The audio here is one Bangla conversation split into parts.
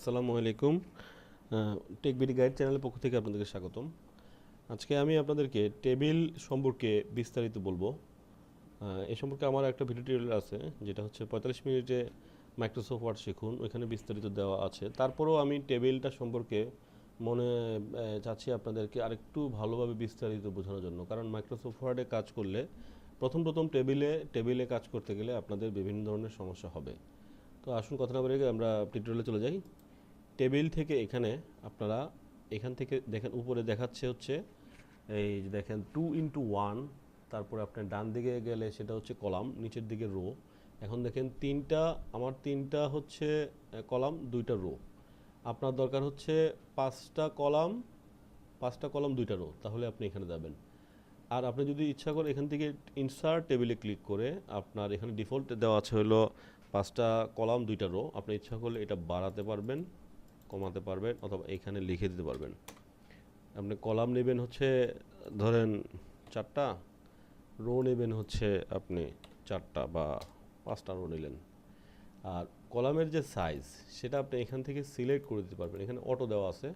আসসালামু আলাইকুম। টেক বিডি গাইড চ্যানেলের পক্ষ থেকে আপনাদেরকে স্বাগতম। আজকে আমি আপনাদেরকে টেবিল সম্পর্কে বিস্তারিত বলবো। এই সম্পর্কে আমার একটা ভিডিও টিউটোরিয়াল আছে, যেটা হচ্ছে 45 মিনিটে মাইক্রোসফট ওয়ার্ড শিখুন, ওইখানে বিস্তারিত দেওয়া আছে। তারপরেও আমি টেবিলটা সম্পর্কে মনে চাচ্ছি আপনাদেরকে আরেকটু ভালোভাবে বিস্তারিত বোঝানোর জন্য, কারণ মাইক্রোসফট ওয়ার্ডে কাজ করলে প্রথম টেবিলে কাজ করতে গেলে আপনাদের বিভিন্ন ধরনের সমস্যা হবে। তো আসুন কথা না বলে আমরা টিউটোরিয়ালে চলে যাই। টেবিল থেকে আপনারা এখান থেকে দেখেন, উপরে দেখাচ্ছে হচ্ছে এই যে দেখেন 2x1, তারপরে আপনার ডান দিকে গেলে সেটা হচ্ছে কলাম, নিচের দিকে রো। এখন দেখেন তিনটা হচ্ছে কলাম, 2টা রো। আপনার দরকার হচ্ছে 5টা কলাম 2টা রো, তাহলে আপনি এখানে যাবেন। আর আপনি যদি ইচ্ছা করে এখান থেকে ইনসার্ট টেবিলে ক্লিক করে, আপনার এখানে ডিফল্ট দেওয়া আছে হলো 5টা কলাম 2টা রো। আপনি ইচ্ছা করলে এটা বাড়াতে পারবেন, কমাতে পারবেন, অথবা এখানে লিখে দিতে পারবেন। আপনি কলাম নেবেন হচ্ছে ধরেন 4টা, রো নেবেন হচ্ছে আপনি 4টা বা 5টা রো নিলেন। আর কলামের যে সাইজ সেটা আপনি এখান থেকে সিলেক্ট করে দিতে পারবেন। এখানে অটো দেওয়া আছে,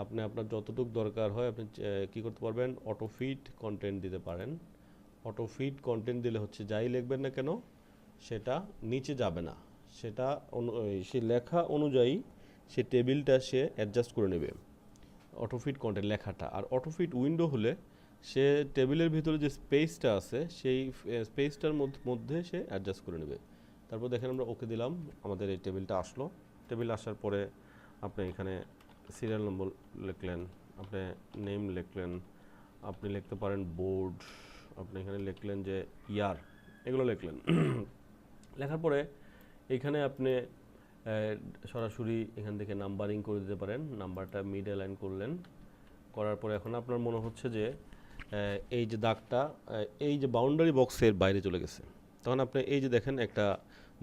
আপনি আপনার যতটুকু দরকার হয় আপনি কী করতে পারবেন, অটো ফিট কন্টেন্ট দিতে পারেন। অটো ফিট কন্টেন্ট দিলে হচ্ছে যাই লিখবেন না কেন সেটা নিচে যাবে না, সেটা সে লেখা অনুযায়ী সে টেবিলটা সে অ্যাডজাস্ট করে নেবে, অটোফিট কন্টেন্ট লেখাটা। আর অটোফিট উইন্ডো হলে সে টেবিলের ভিতরে যে স্পেসটা আছে সেই স্পেসটার মধ্যে সে অ্যাডজাস্ট করে নেবে। তারপর দেখেন আমরা ওকে দিলাম, আমাদের এই টেবিলটা আসলো। টেবিল আসার পরে আপনি এখানে সিরিয়াল নম্বর লিখলেন, আপনি নেম লিখলেন, আপনি লিখতে পারেন বোর্ড, আপনি এখানে লিখলেন যে ইয়ার, এগুলো লিখলেন। লেখার পরে এখানে আপনি সরাসরি এখান থেকে নাম্বারিং করে দিতে পারেন। নাম্বারটা মিড অ্যালাইন করলেন, করার পরে এখন আপনার মনে হচ্ছে যে এই যে দাগটা এই যে বাউন্ডারি বক্সের বাইরে চলে গেছে। তখন আপনি এই যে দেখেন একটা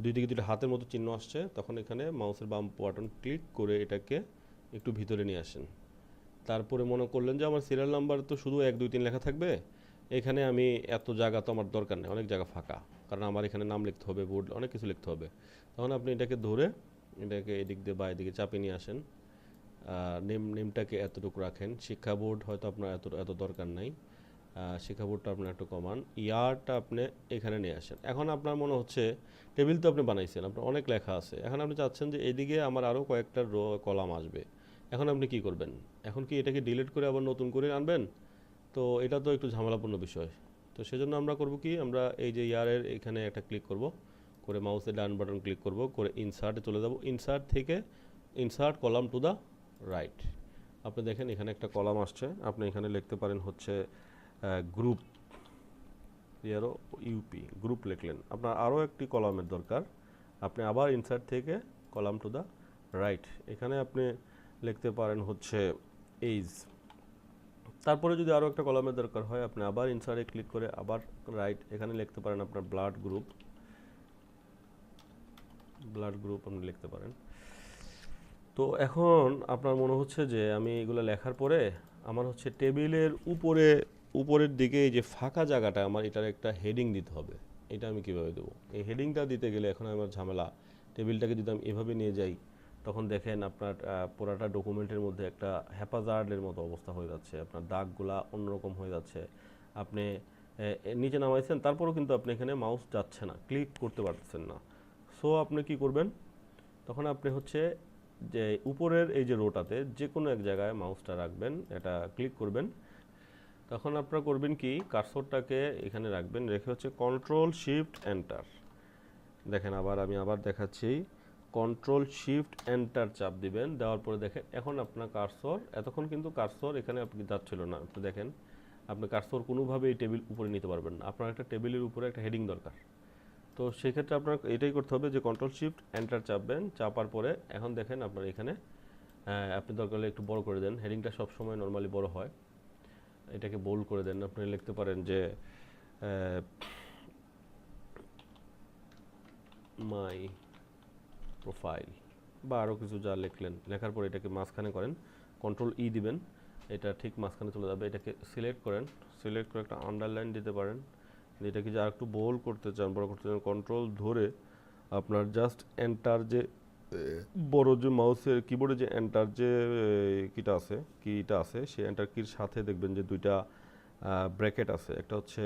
দুই দিকে দুটো হাতের মতো চিহ্ন আসছে, তখন এখানে মাউসের বাম বাটন ক্লিক করে এটাকে একটু ভিতরে নিয়ে আসেন। তারপরে মনে করলেন যে আমার সিরিয়াল নাম্বার তো শুধু 1 2 3 লেখা থাকবে, এখানে আমি এত জায়গা তো আমার দরকার নেই, অনেক জায়গা ফাঁকা, কারণ আমার এখানে নাম লিখতে হবে, বোর্ড অনেক কিছু লিখতে হবে। তখন আপনি এটাকে ধরে এটাকে এদিক দিয়ে বা এদিকে চাপিয়ে নিয়ে আসেন। নেমটাকে এতটুকু রাখেন। শিক্ষা বোর্ড হয়তো আপনার এত দরকার নাই, শিক্ষা বোর্ডটা আপনার একটু কমান। ইয়ারটা আপনি এখানে নিয়ে আসেন। এখন আপনার মনে হচ্ছে টেবিল তো আপনি বানাইছেন, আপনার অনেক লেখা আছে, এখন আপনি চাচ্ছেন যে এইদিকে আমার আরও কয়েকটা রো কলাম আসবে। এখন আপনি কি করবেন? এখন কি এটাকে ডিলিট করে আবার নতুন করে আনবেন? তো এটা তো একটু ঝামেলাপূর্ণ বিষয়। তো সেজন্য আমরা করব কি, আমরা এই যে ইয়ারের এখানে একটা ক্লিক করব, করে মাউসের ডান বাটন ক্লিক করব, করে ইনসার্টে চলে যাব। ইনসার্ট থেকে insert column to the right. আপনি দেখেন এখানে একটা কলাম আসছে, আপনি এখানে লিখতে পারেন হচ্ছে গ্রুপ, ইয়ারও ইউপি, গ্রুপ লিখলেন। আপনার আরও একটি কলামের দরকার, আপনি আবার ইনসার্ট থেকে কলাম টু দ্য রাইট, এখানে আপনি লিখতে পারেন হচ্ছে এইজ। তারপরে যদি আরও একটা কলামের দরকার হয়, আপনি আবার ইনসার্টে ক্লিক করে আবার রাইট, এখানে লিখতে পারেন আপনার ব্লাড গ্রুপ আপনি লিখতে পারেন। তো এখন আপনার মনে হচ্ছে যে আমি এগুলো লেখার পরে আমার হচ্ছে টেবিলের উপরের দিকে এই যে ফাঁকা জায়গাটা, আমার এটার একটা হেডিং দিতে হবে। এটা আমি কিভাবে দেবো? এই হেডিংটা দিতে গেলে এখন আমার ঝামেলা। টেবিলটাকে যদি আমি এভাবে নিয়ে যাই, তখন দেখেন আপনার পুরাটা ডকুমেন্টের মধ্যে একটা হ্যাপাজার্ডের মতো অবস্থা হয়ে যাচ্ছে, আপনার দাগগুলা অন্যরকম হয়ে যাচ্ছে। আপনি নিচে নামাইছেন, তারপরেও কিন্তু আপনি এখানে মাউস যাচ্ছে না, ক্লিক করতে পারছেন না। সো আপনি কি করবেন? তখন আপনি হচ্ছে যে উপরের এই যে রোটাতে যে কোনো এক জায়গায় মাউসটা রাখবেন, এটা ক্লিক করবেন। তখন আপনারা করবেন কি, কার্সরটাকে এখানে রাখবেন, রেখে হচ্ছে কন্ট্রোল শিফট এন্টার। দেখেন আমি আবার দেখাচ্ছি, কন্ট্রোল শিফট এন্টার চাপ দিবেন। দেওয়ার পরে দেখেন এখন আপনার কার্সর, এতক্ষণ কিন্তু কার্সর এখানে আপনি যাচ্ছিল না। আপনি দেখেন আপনি কার্সর কোনোভাবে এই টেবিল উপরে নিতে পারবেন না, আপনার একটা টেবিলের উপরে একটা হেডিং দরকার। তো সেক্ষেত্রে আপনার এটাই করতে হবে যে কন্ট্রোল শিফট এন্টার চাপবেন। চাপার পরে এখন দেখেন আপনার এখানে আপনি দরকার হলে একটু বড় করে দেন, হেডিংটা সবসময় নর্মালি বড় হয়, এটাকে বোল্ড করে দেন। আপনি লিখতে পারেন যে মাই প্রোফাইল বা আরও কিছু যা লিখলেন। লেখার পরে এটাকে মাঝখানে করেন, কন্ট্রোল ই দিবেন, এটা ঠিক মাঝখানে চলে যাবে। এটাকে সিলেক্ট করেন, সিলেক্ট করে একটা আন্ডারলাইন দিতে পারেন। এটাকে যে আর একটু বোল্ড করতে চান, বড় করতে চান, কন্ট্রোল ধরে আপনার জাস্ট এন্টার যে বড় যে মাউসের কিবোর্ডে যে এন্টার যে কিটা আছে সেই এন্টার কির সাথে দেখবেন যে দুইটা ব্র্যাকেট আছে, একটা হচ্ছে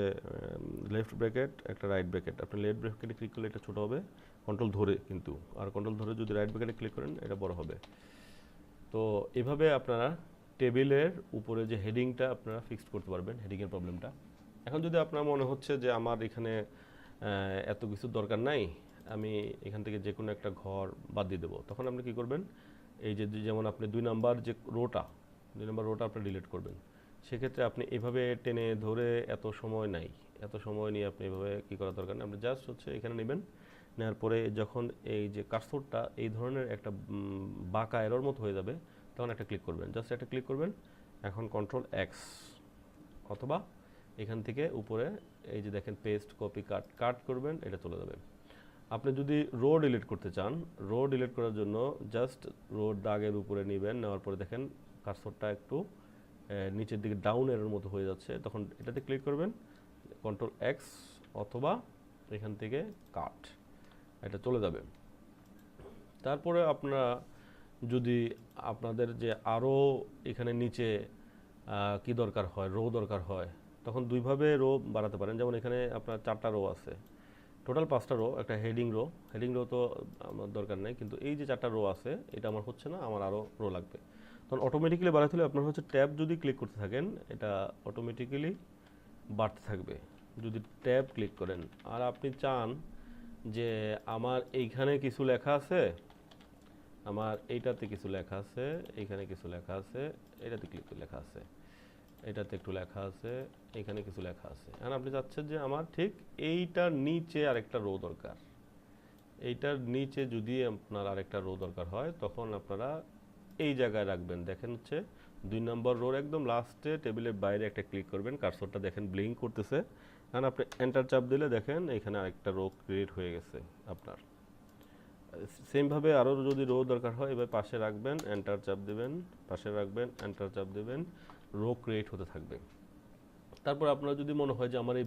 লেফট ব্র্যাকেট, একটা রাইট ব্র্যাকেট। আপনি লেফট ব্র্যাকেটে ক্লিক করলে এটা ছোট হবে কন্ট্রোল ধরে, কিন্তু আর কন্ট্রোল ধরে যদি রাইট ব্র্যাকেটে ক্লিক করেন এটা বড় হবে। তো এভাবে আপনারা টেবিলের উপরে যে হেডিংটা আপনারা ফিক্সড করতে পারবেন, হেডিংয়ের প্রবলেমটা। এখন যদি আপনার মনে হচ্ছে যে আমার এখানে এত কিছু দরকার নাই, আমি এখান থেকে যে কোনো একটা ঘর বাদ দিয়ে দেবো, তখন আপনি কী করবেন, এই যে যেমন আপনি 2 নাম্বার রোটা আপনি ডিলিট করবেন। সেক্ষেত্রে আপনি এভাবে টেনে ধরে এত সময় নিয়ে আপনি এভাবে কী করা দরকার নেই। আপনি জাস্ট হচ্ছে এখানে নেবেন, নেওয়ার পরে যখন এই যে কার্সরটা এই ধরনের একটা বাঁকা এরর মতো হয়ে যাবে, তখন একটা ক্লিক করবেন, জাস্ট একটা ক্লিক করবেন। এখন কন্ট্রোল এক্স, অথবা এখান থেকে উপরে এই যে দেখেন পেস্ট কপি কাট করবেন, এটা চলে যাবে। আপনি যদি রো ডিলিট করতে চান, রো ডিলিট করার জন্য জাস্ট রো দাগের উপরে নেবেন, নেওয়ার পরে দেখেন কার্সরটা একটু নিচের দিকে ডাউন এর মতো হয়ে যাচ্ছে, তখন এটাতে ক্লিক করবেন, কন্ট্রোল এক্স, অথবা এখান থেকে কাট, এটা চলে যাবে। তারপরে আপনারা যদি আপনাদের যে আরও এখানে নিচে কি দরকার হয়, রো দরকার হয়, তখন দুইভাবে রো বাড়াতে পারেন। যেমন এখানে আপনার 4টা রো আছে, টোটাল 5টা রো, একটা হেডিং রো তো আমার দরকার নেই, কিন্তু এই যে 4টা রো আছে এটা আমার হচ্ছে না, আমার আরও রো লাগবে। তখন অটোমেটিক্যালি বাড়াতে হলে আপনার হচ্ছে ট্যাব যদি ক্লিক করতে থাকেন, এটা অটোমেটিক্যালি বাড়তে থাকবে যদি ট্যাব ক্লিক করেন। আর আপনি চান যে আমার এইখানে কিছু লেখা আছে, আমার এইটাতে কিছু লেখা আছে, এইখানে কিছু লেখা আছে, এটাতে ক্লিক করে লেখা আছে, এটাতে একটু লেখা আছে, এখানে কিছু লেখা আছে। এখন আপনি চাচ্ছেন যে আমার ঠিক এইটার নিচে আরেকটা রো দরকার, এইটার নিচে যদি আপনার আরেকটা রো দরকার হয়, তখন আপনারা এই জায়গায় রাখবেন। দেখেন হচ্ছে 2 নম্বর রোর একদম লাস্টে টেবিলের বাইরে একটা ক্লিক করবেন, কার্সরটা দেখেন ব্লিঙ্ক করতেছে, কারণ আপনি এন্টার চাপ দিলে দেখেন এখানে আরেকটা রো ক্রিয়েট হয়ে গেছে আপনার। সেমভাবে আরও যদি রো দরকার হয়, এবার পাশে রাখবেন, এন্টার চাপ দেবেন, পাশে রাখবেন, এন্টার চাপ দেবেন, রো ক্রিয়েট হতে থাকবে। তারপর আপনার যদি মনে হয় যে আমার এই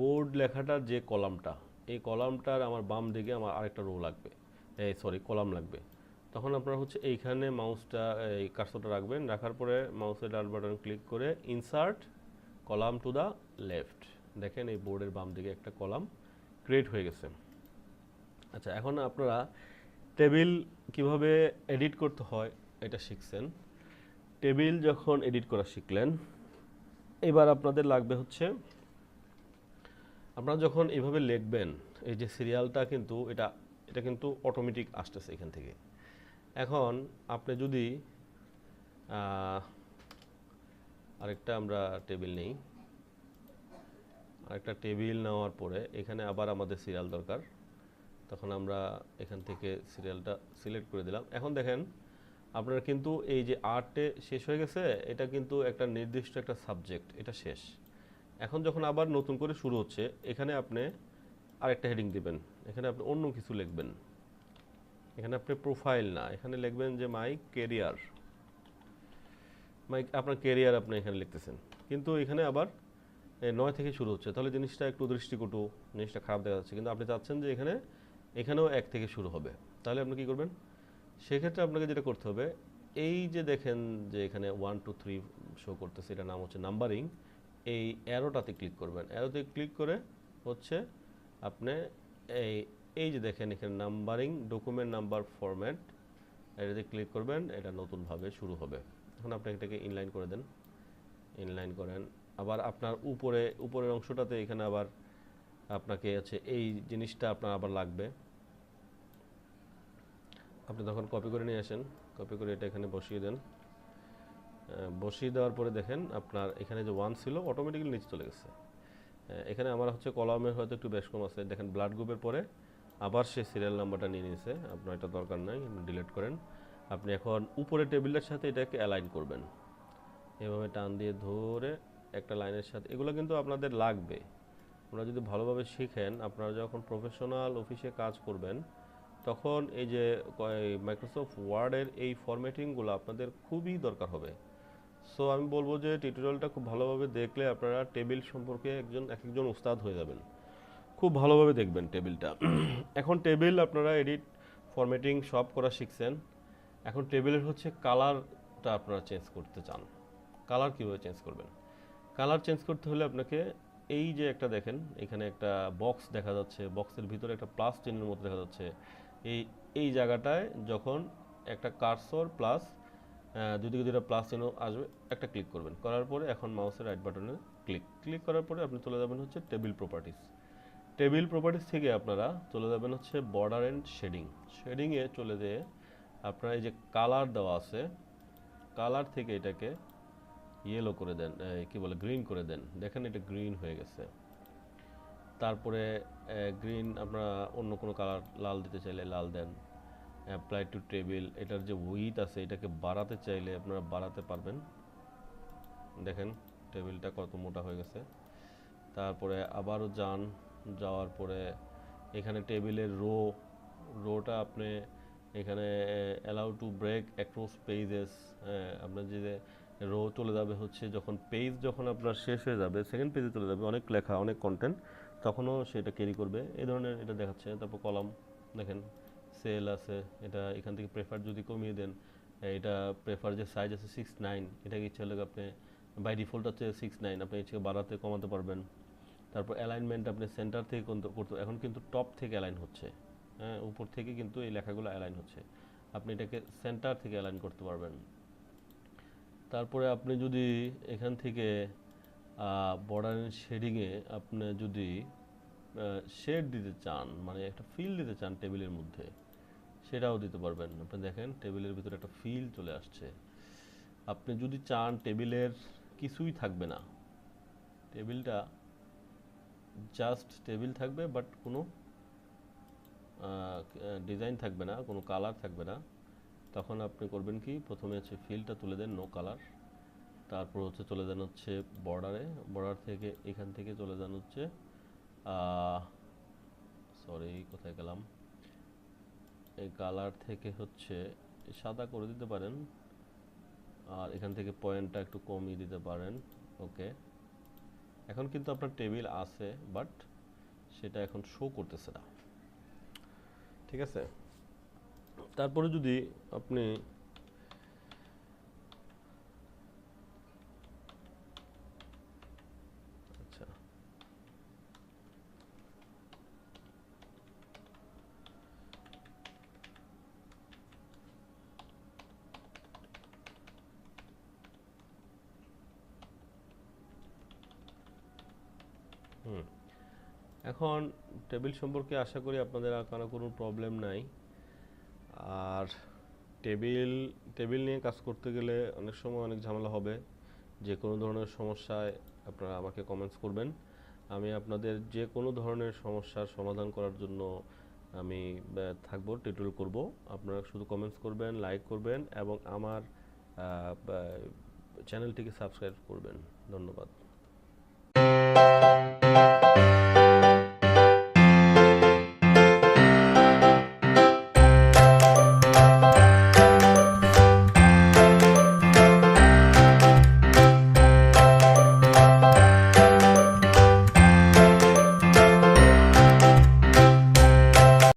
বোর্ড লেখাটার যে কলামটা, এই কলামটার আমার বাম দিকে আমার আরেকটা রো লাগবে, কলাম লাগবে, তখন আপনারা হচ্ছে এইখানে মাউসটা এই কার্সরটা রাখবেন, রাখার পরে মাউসের ডান বাটন ক্লিক করে insert column to the left, দেখেন এই বোর্ডের বাম দিকে একটা কলাম ক্রিয়েট হয়ে গেছে। আচ্ছা, এখন আপনারা টেবিল কিভাবে এডিট করতে হয় এটা শিখছেন। টেবিল যখন এডিট করা শিখলেন, এবার আপনাদের লাগবে হচ্ছে, আপনারা যখন এইভাবে লিখবেন, এই যে সিরিয়ালটা কিন্তু এটা কিন্তু অটোমেটিক আসতেছে এখান থেকে। এখন আপনি যদি আরেকটা আমরা টেবিল নেই, আরেকটা টেবিল নেওয়ার পরে এখানে আবার আমাদের সিরিয়াল দরকার, তখন আমরা এখান থেকে সিরিয়ালটা সিলেক্ট করে দিলাম। এখন দেখেন আপনারা কিন্তু এই যে আর্টে শেষ হয়ে গেছে, এটা কিন্তু একটা নির্দিষ্ট একটা সাবজেক্ট, এটা শেষ। এখন যখন আবার নতুন করে শুরু হচ্ছে, এখানে আপনি আরেকটা হেডিং দিবেন, এখানে আপনি অন্য কিছু লিখবেন, এখানে আপনি প্রোফাইল না, এখানে লিখবেন যে আপনার ক্যারিয়ার আপনি এখানে লিখতেছেন, কিন্তু এখানে আবার 9 থেকে শুরু হচ্ছে, তাহলে জিনিসটা একটু দৃষ্টিকটু, জিনিসটা খারাপ দেখা যাচ্ছে। কিন্তু আপনি চাচ্ছেন যে এখানেও 1 থেকে শুরু হবে, তাহলে আপনি কী করবেন, সেক্ষেত্রে আপনাকে যেটা করতে হবে, এই যে দেখেন যে এখানে 1 2 3 শো করতেছে, এটার নাম হচ্ছে নাম্বারিং, এই অ্যারোটাতে ক্লিক করবেন, অ্যারোতে ক্লিক করে হচ্ছে আপনি এই যে দেখেন এখানে নাম্বারিং ডকুমেন্ট নাম্বার ফরম্যাট, এটাতে ক্লিক করবেন, এটা নতুনভাবে শুরু হবে। এখন আপনি এটাকে ইনলাইন করে দেন, ইনলাইন করেন, আবার আপনার উপরের অংশটাতে এখানে আবার আপনাকে হচ্ছে এই জিনিসটা আপনার আবার লাগবে, আপনি তখন কপি করে নিয়ে আসেন, কপি করে এটা এখানে বসিয়ে দেন, বসিয়ে দেওয়ার পরে দেখেন আপনার এখানে যে 1 ছিল অটোমেটিক্যালি নিচে চলে গেছে। এখানে আমার হচ্ছে কলামের হয়তো একটু বেশ কম আছে, দেখেন ব্লাড গ্রুপের পরে আবার সে সিরিয়াল নাম্বারটা নিয়ে নিয়েছে, আপনার এটা দরকার নাই, ডিলিট করেন। আপনি এখন উপরে টেবিলের সাথে এটাকে অ্যালাইন করবেন, এভাবে টান দিয়ে ধরে একটা লাইনের সাথে, এগুলো কিন্তু আপনাদের লাগবে। আপনারা যদি ভালোভাবে শিখেন, আপনারা যখন প্রফেশনাল অফিসে কাজ করবেন, তখন এই যে মাইক্রোসফট ওয়ার্ডের এই ফরম্যাটিংগুলো আপনাদের খুবই দরকার হবে। সো আমি বলবো যে টিউটোরিয়ালটা খুব ভালোভাবে দেখলে আপনারা টেবিল সম্পর্কে এক একজন উস্তাদ হয়ে যাবেন, খুব ভালোভাবে দেখবেন টেবিলটা। এখন টেবিল আপনারা এডিট ফরম্যাটিং সব করা শিখছেন। এখন টেবিলের হচ্ছে কালারটা আপনারা চেঞ্জ করতে চান। কালার কীভাবে চেঞ্জ করবেন? কালার চেঞ্জ করতে হলে আপনাকে এই যে একটা দেখেন এখানে একটা বক্স দেখা যাচ্ছে, বক্সের ভিতরে একটা প্লাস চিহ্নের মতো দেখা যাচ্ছে। এই এই জায়গাটায় যখন একটা কার্সর প্লাস দুদিকে দুটো প্লাস চিহ্ন আসবে, একটা ক্লিক করবেন। করার পরে এখন মাউসের রাইট বাটনে ক্লিক করার পরে আপনি চলে যাবেন হচ্ছে টেবিল প্রপার্টিস। টেবিল প্রপার্টিস থেকে আপনারা চলে যাবেন হচ্ছে বর্ডার অ্যান্ড শেডিংয়ে চলে যেয়ে আপনারা এই যে কালার দেওয়া আছে, কালার থেকে এটাকে ইয়েলো করে দেন, কি বলে গ্রিন করে দেন। দেখেন এটা গ্রিন হয়ে গেছে। তারপরে গ্রিন আপনারা অন্য কোনো কালার লাল দিতে চাইলে লাল দেন। অ্যাপ্লাই টু টেবিল, এটার যে উইথ আছে এটাকে বাড়াতে চাইলে আপনারা বাড়াতে পারবেন। দেখেন টেবিলটা কত মোটা হয়ে গেছে। তারপরে আবারও যাওয়ার পরে এখানে টেবিলের রোটা আপনি এখানে allow to break across pages, আপনার যে রো চলে যাবে হচ্ছে যখন যখন আপনার শেষ হয়ে যাবে, সেকেন্ড পেজে চলে যাবে, অনেক লেখা অনেক কন্টেন্ট, তখনও সেটা ক্যারি করবে। এই ধরনের এটা দেখাচ্ছে। তারপর কলাম দেখেন সেল আছে, এটা এখান থেকে প্রেফার যদি কমিয়ে দেন, এটা প্রেফার যে সাইজ আছে 6:9, এটাকে ইচ্ছে হলে আপনি বাই ডিফল্ট হচ্ছে 6:9, আপনি ইচ্ছে বাড়াতে কমাতে পারবেন। তারপর অ্যালাইনমেন্ট আপনি সেন্টার থেকে করতে, এখন কিন্তু টপ থেকে অ্যালাইন হচ্ছে, হ্যাঁ উপর থেকে কিন্তু এই লেখাগুলো অ্যালাইন হচ্ছে, আপনি এটাকে সেন্টার থেকে অ্যালাইন করতে পারবেন। তারপরে আপনি যদি এখান থেকে বর্ডার এন্ড শেডিংয়ে আপনি যদি শেড দিতে চান, মানে একটা ফিল দিতে চান টেবিলের মধ্যে, সেটাও দিতে পারবেন। আপনি দেখেন টেবিলের ভিতরে একটা ফিল চলে আসছে। আপনি যদি চান টেবিলের কিছুই থাকবে না, টেবিলটা জাস্ট টেবিল থাকবে, বাট কোনো ডিজাইন থাকবে না, কোনো কালার থাকবে না, তখন আপনি করবেন কি, প্রথমে হচ্ছে ফিলটা তুলে দেন নো কালার। তারপর হচ্ছে চলে যান হচ্ছে বর্ডার থেকে এখান থেকে চলে যান হচ্ছে সরি কোথায় গেলাম, এই কালার থেকে হচ্ছে সাদা করে দিতে পারেন, আর এখান থেকে পয়েন্টটা একটু কমিয়ে দিতে পারেন। ওকে, এখন কিন্তু আপনার টেবিল আছে, বাট সেটা এখন শো করতেছে না, ঠিক আছে। তারপরে যদি আপনি আচ্ছা এখন টেবিল সম্পর্কে আশা করি আপনাদের আর কোনো প্রবলেম নাই। আর টেবিল নিয়ে কাজ করতে গেলে অনেক সময় অনেক ঝামেলা হবে। যে কোনো ধরনের সমস্যায় আপনারা আমাকে কমেন্টস করবেন, আমি আপনাদের যে কোনো ধরনের সমস্যার সমাধান করার জন্য আমি থাকবো, টিউটোরিয়াল করব। আপনারা শুধু কমেন্টস করবেন, লাইক করবেন এবং আমার চ্যানেলটিকে সাবস্ক্রাইব করবেন। ধন্যবাদ।